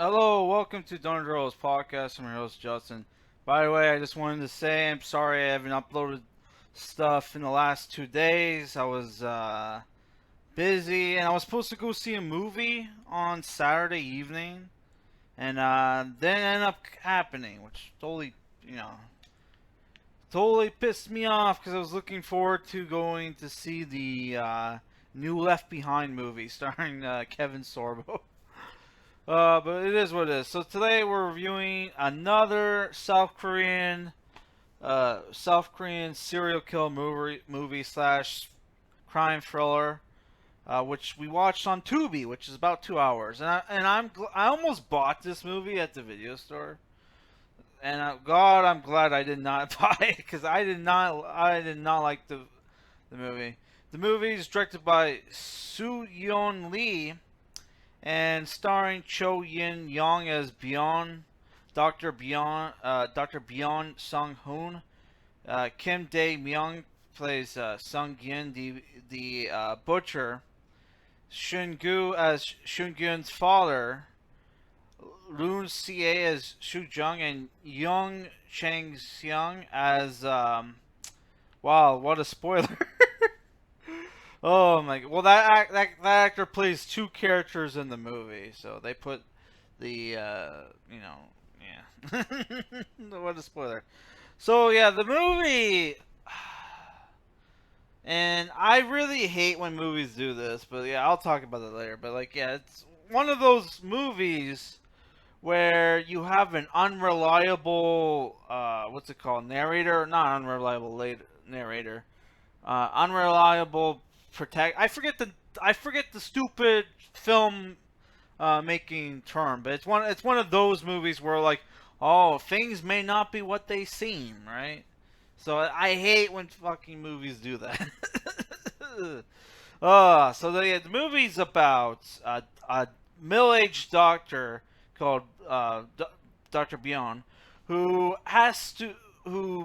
Hello, welcome to Donald Rose Podcast. I'm your host, Justin. By the way, I just wanted to say I'm sorry I haven't uploaded stuff in the last 2 days. I was busy and I was supposed to go see a movie on Saturday evening, and then it ended up happening, which totally pissed me off because I was looking forward to going to see the new Left Behind movie starring Kevin Sorbo. But it is what it is. So today we're reviewing another South Korean serial kill movie slash crime thriller, which we watched on Tubi, which is about 2 hours. I almost bought this movie at the video store, and God, I'm glad I did not buy it because I did not like the movie. The movie is directed by Su-yeon Lee and starring Cho Jin-Woong as Dr. Byeon Sung-hoon. Kim Dae-myung plays Sung-gin, the butcher. Shin Gu as Shun-gyun's father. Loon C.A. as Soo-jung, and Young-chang Song as wow, what a spoiler. Oh my! Well, that actor plays two characters in the movie, so they put the yeah. What a spoiler! So yeah, the movie, and I really hate when movies do this, but yeah, I'll talk about it later. But like, yeah, it's one of those movies where you have an unreliable, what's it called, narrator? Not unreliable narrator, unreliable protect. I forget the stupid film making term, but it's one of those movies where like, oh, things may not be what they seem, right? So I hate when fucking movies do that. The movie's about a middle-aged doctor called Dr. Byeon, who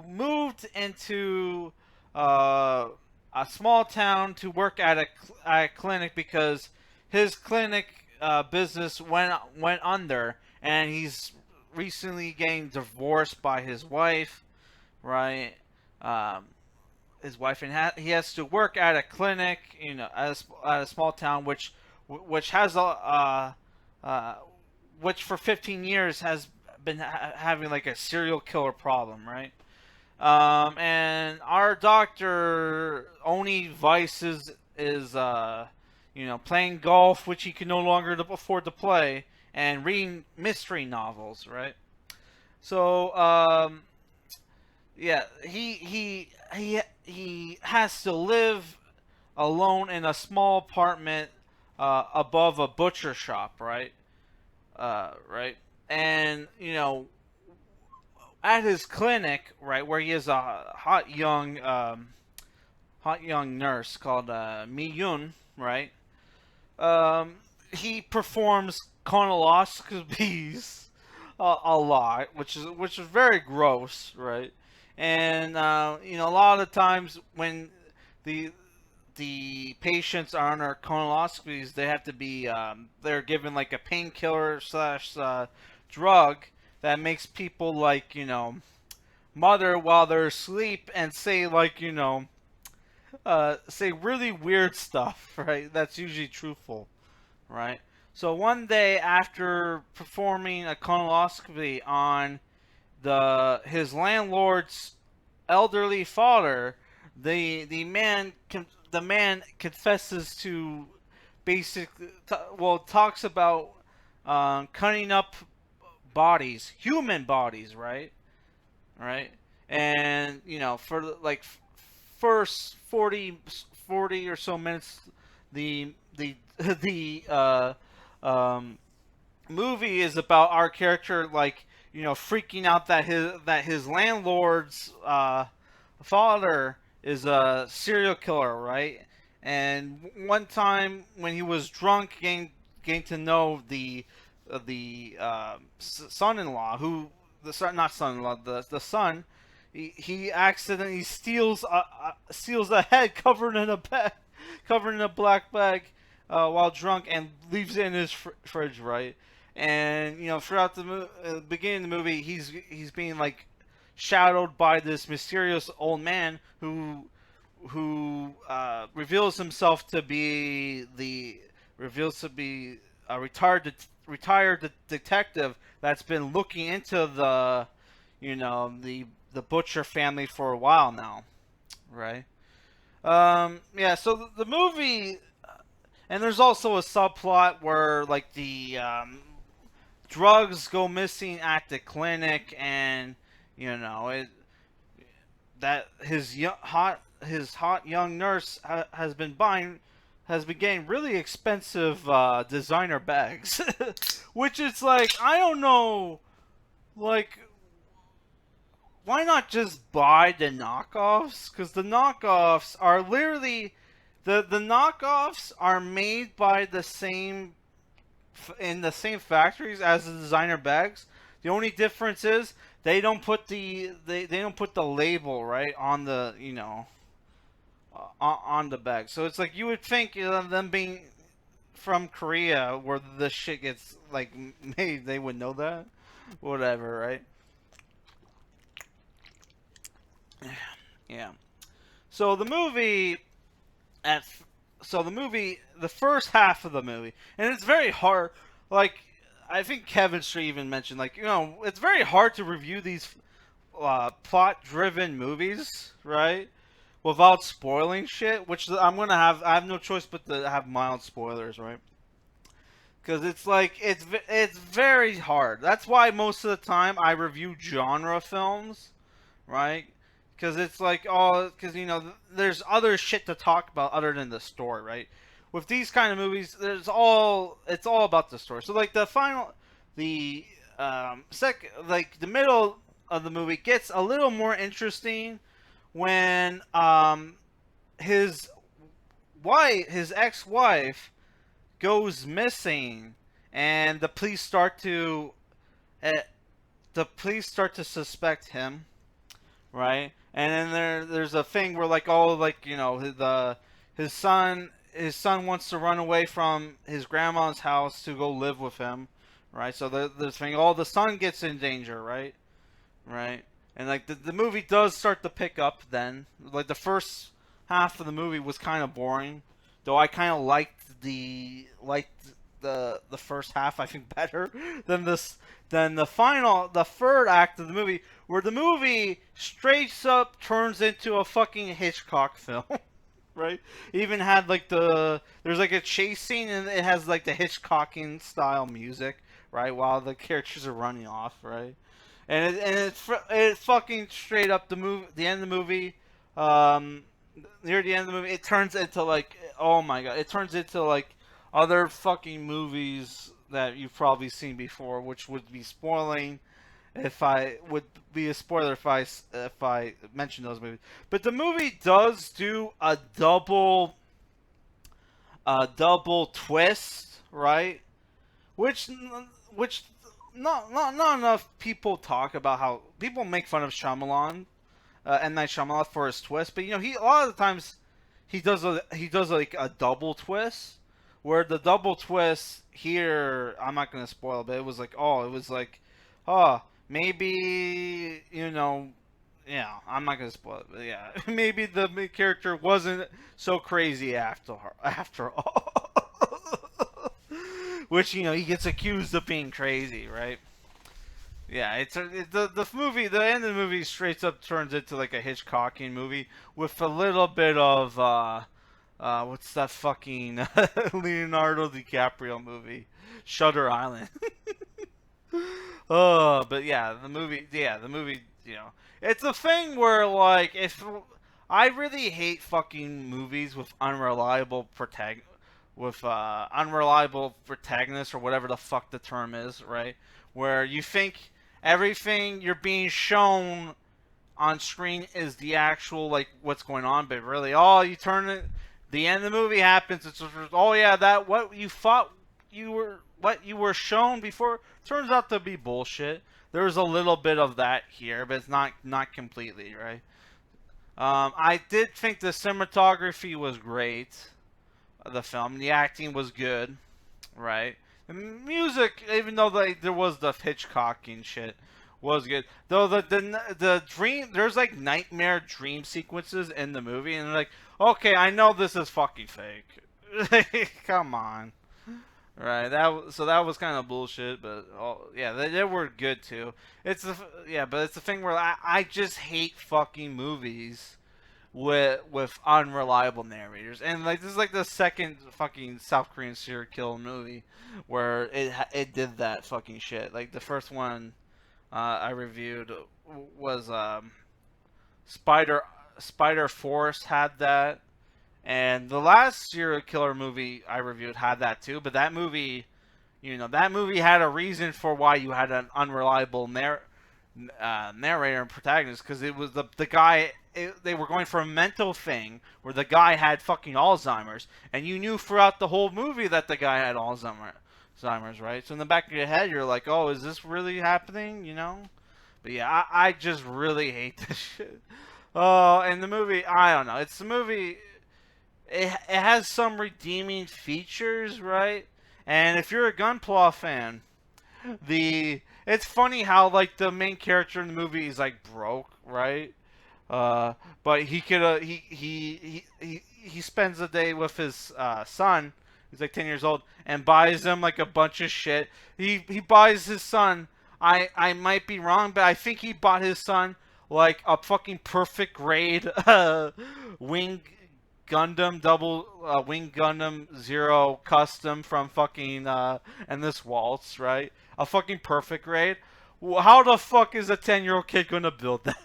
moved into uh, a small town to work at a clinic because his clinic business went under, and he's recently getting divorced by his wife, right? Um, his wife, and he has to work at a clinic, at a small town, which has a which for 15 years has been having like a serial killer problem, right? And our doctor only vices is playing golf, which he can no longer afford to play, and reading mystery novels, right? So yeah, he has to live alone in a small apartment above a butcher shop, right? Right, and at his clinic, right, where he is a hot young nurse called Mi Yun, right? Um, he performs colonoscopies a lot, which is very gross, right? And a lot of times when the the patients are under colonoscopies, they have to be they're given like a painkiller slash drug that makes people like mother while they're asleep and say like say really weird stuff, right? That's usually truthful, right? So one day after performing a colonoscopy on the his landlord's elderly father, the man confesses to basically talks about cutting up bodies, human bodies, right? Right, and for like first 40 or so minutes, the the movie is about our character like freaking out that his landlord's father is a serial killer, right? And one time when he was drunk, getting to know the son-in-law, who the son not son-in-law the son, he accidentally steals a head covered in a black bag while drunk, and leaves it in his fridge, right? And throughout the beginning of the movie, he's being like shadowed by this mysterious old man who reveals himself to be a retired detective that's been looking into the Butcher family for a while now, right? Yeah. So the movie, and there's also a subplot where like the drugs go missing at the clinic, and it that his hot young nurse has been getting really expensive designer bags, which is like, I don't know, like, why not just buy the knockoffs? Because the knockoffs are literally the knockoffs are made by the same in the same factories as the designer bags. The only difference is they don't put the label right on the on the bag. So it's like you would think them being from Korea where the shit gets like made, they would know that. Whatever, right? Yeah. So the movie at the first half of the movie, and it's very hard. Like I think Kevin Street even mentioned, like it's very hard to review these plot-driven movies, right? Without spoiling shit, which I'm gonna have. I have no choice but to have mild spoilers, right? Because it's like it's very hard. That's why most of the time I review genre films, right? Because it's like because there's other shit to talk about other than the story, right? With these kind of movies, it's all about the story. So like the like the middle of the movie gets a little more interesting when his his ex-wife goes missing, and uh, the police start to suspect him, right? And then there's a thing where like his son wants to run away from his grandma's house to go live with him, right? So there's thing, the son gets in danger, right? Right. And like the movie does start to pick up then. Like the first half of the movie was kind of boring, though I kind of liked the first half, I think, better than the third act of the movie, where the movie straight up turns into a fucking Hitchcock film. Right? It even had like there's like a chase scene, and it has like the Hitchcockian style music, right, while the characters are running off, right? And it's fucking straight up the end of the movie. Um, Near the end of the movie, it turns into like, oh my god, it turns into like other fucking movies that you've probably seen before, which would be spoiling if I would be a spoiler if I mention those movies. But the movie does do a double twist, right? Which which not enough people talk about. How people make fun of Shyamalan, M Night Shyamalan, for his twist, but he a lot of the times he does like a double twist, where the double twist here, I'm not gonna spoil, but it was like, maybe yeah, I'm not gonna spoil it, but yeah, maybe the main character wasn't so crazy after all. Which he gets accused of being crazy, right? Yeah, the end of the movie straight up turns into like a Hitchcockian movie with a little bit of what's that fucking Leonardo DiCaprio movie, Shutter Island. Oh, but the movie, it's a thing where like if I really hate fucking movies with unreliable protagonists, or whatever the fuck the term is, right? Where you think everything you're being shown on screen is the actual like what's going on, but really, you turn it. The end of the movie happens. It's just, oh yeah, that what you were shown before turns out to be bullshit. There's a little bit of that here, but it's not completely, right. I did think the cinematography was great. The film, the acting was good, right. And music, even though there was the Hitchcockian shit, was good. Though the dream, there's like nightmare dream sequences in the movie, and like, okay, I know this is fucking fake. Come on, right? That was kind of bullshit, but yeah, they were good too. But it's the thing where I just hate fucking movies with unreliable narrators, and like this is like the second fucking South Korean serial killer movie where it did that fucking shit. Like the first one I reviewed was Spider Spider Force had that, and the last serial killer movie I reviewed had that too. But that movie, that movie had a reason for why you had an unreliable narrator and protagonist, because it was the guy. They were going for a mental thing where the guy had fucking Alzheimer's, and you knew throughout the whole movie that the guy had Alzheimer's, right? So in the back of your head, you're like, "Oh, is this really happening?" But yeah, I just really hate this shit. Oh, and the movie, I don't know. It's the movie. It has some redeeming features, right? And if you're a Gunpla fan, it's funny how like the main character in the movie is like broke, right? But he could he spends the day with his son. He's like 10 years old and buys him like a bunch of shit. He buys his son. I might be wrong, but I think he bought his son like a fucking perfect grade wing Gundam double wing Gundam Zero custom from fucking and this waltz, right? A fucking perfect grade. How the fuck is a 10-year-old kid gonna build that?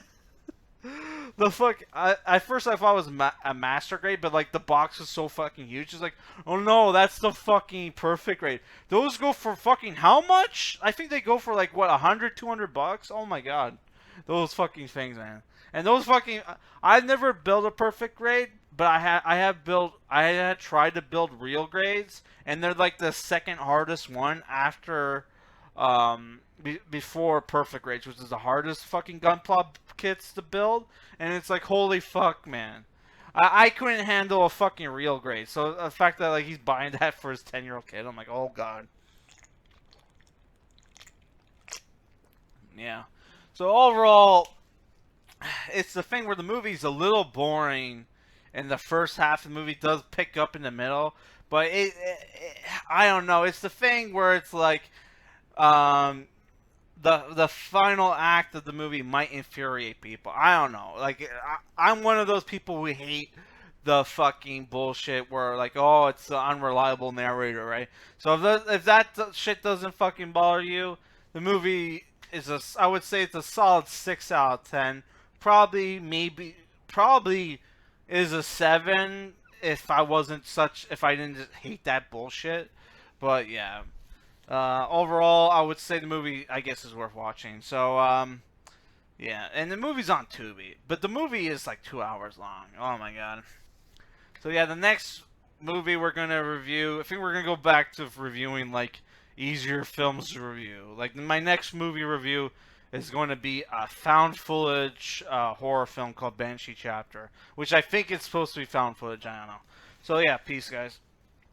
The fuck? At first I thought it was a master grade, but like the box was so fucking huge. It's like, oh no, that's the fucking perfect grade. Those go for fucking how much? I think they go for like what, 100, $200? Oh my god, those fucking things, man. And those fucking, I've never built a perfect grade, but I had tried to build real grades, and they're like the second hardest one after before perfect grades, which is the hardest fucking gunpla kits to build. And it's like, holy fuck, man. I couldn't handle a fucking real grade. So the fact that like he's buying that for his 10-year-old kid, I'm like, oh god. Yeah. So overall, it's the thing where the movie's a little boring, and the first half of the movie does pick up in the middle. But I don't know. It's the thing where it's like, the final act of the movie might infuriate people. I don't know. Like I'm one of those people who hate the fucking bullshit where like, oh, it's the unreliable narrator, right? So if that shit doesn't fucking bother you, the movie is I would say it's a solid 6 out of 10. Probably is a 7 if I didn't just hate that bullshit. But yeah. Overall, I would say the movie, I guess, is worth watching. So, yeah. And the movie's on Tubi. But the movie is like 2 hours long. Oh my god. So, yeah, the next movie we're going to review, I think we're going to go back to reviewing, like, easier films to review. Like, my next movie review is going to be a found footage horror film called Banshee Chapter. Which I think it's supposed to be found footage. I don't know. So, yeah, peace, guys.